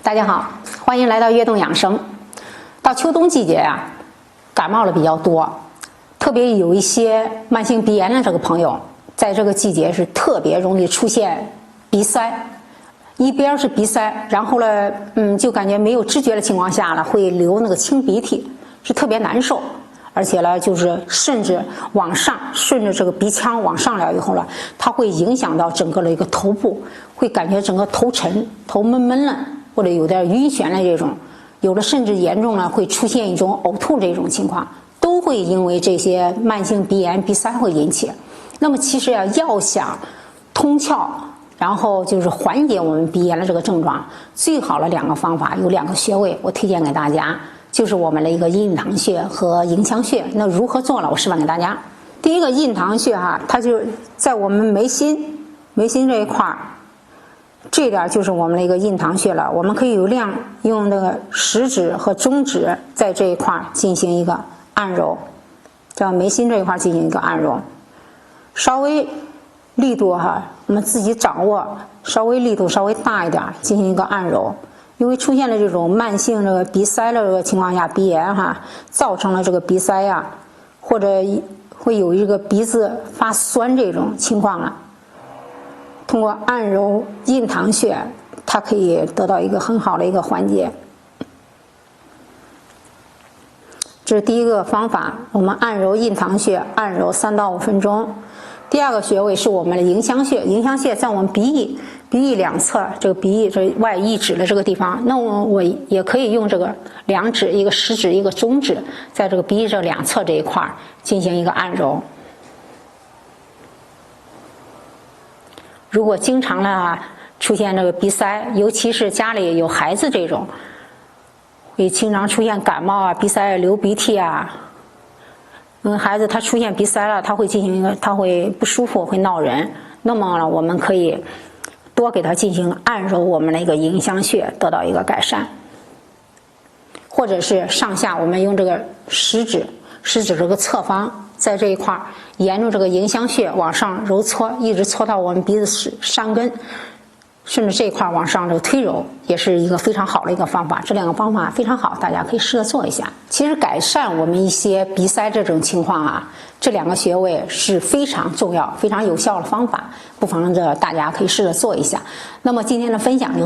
大家好，欢迎来到悦动养生。到秋冬季节啊，感冒的比较多，特别有一些慢性鼻炎的这个朋友，在这个季节是特别容易出现鼻塞，一边是鼻塞，然后呢，就感觉没有知觉的情况下呢，会流那个清鼻涕，是特别难受。而且呢，就是甚至往上顺着这个鼻腔往上了以后呢，它会影响到整个的一个头部，会感觉整个头沉、头闷闷了，或者有点晕眩的这种，有的甚至严重了会出现一种呕吐这种情况，都会因为这些慢性鼻炎、鼻塞会引起。那么其实要想通窍，然后就是缓解我们鼻炎的这个症状，最好的两个方法有两个穴位，我推荐给大家。就是我们的一个印堂穴和迎香穴。那如何做呢？我示范给大家。第一个印堂穴它就在我们眉心这一块儿，这点就是我们的一个印堂穴了。我们可以用那个食指和中指在这一块儿进行一个按揉，在眉心这一块进行一个按揉，稍微力度我们自己掌握，稍微力度稍微大一点进行一个按揉。因为出现了这种慢性这个鼻塞的这个情况下，鼻炎造成了这个鼻塞或者会有一个鼻子发酸这种情况通过按揉印堂穴，它可以得到一个很好的一个缓解。这是第一个方法，我们按揉印堂穴，按揉3到5分钟。第二个穴位是我们的迎香穴，迎香穴在我们鼻翼两侧，这个鼻翼这外一指的这个地方。那我也可以用这个两指，一个食指，一个中指，在这个鼻翼这两侧这一块进行一个按揉。如果经常出现这个鼻塞，尤其是家里有孩子这种，会经常出现感冒鼻塞、流鼻涕孩子他出现鼻塞了，他会不舒服，会闹人。那么呢，我们可以多给他进行按揉我们的一个迎香穴，得到一个改善。或者是上下，我们用这个食指这个侧方，在这一块沿着这个迎香穴往上揉搓，一直搓到我们鼻子山根，顺着这一块往上这个推揉，也是一个非常好的一个方法。这两个方法非常好，大家可以试着做一下。其实改善我们一些鼻塞这种情况这两个穴位是非常重要、非常有效的方法，不妨大家可以试着做一下。那么今天的分享就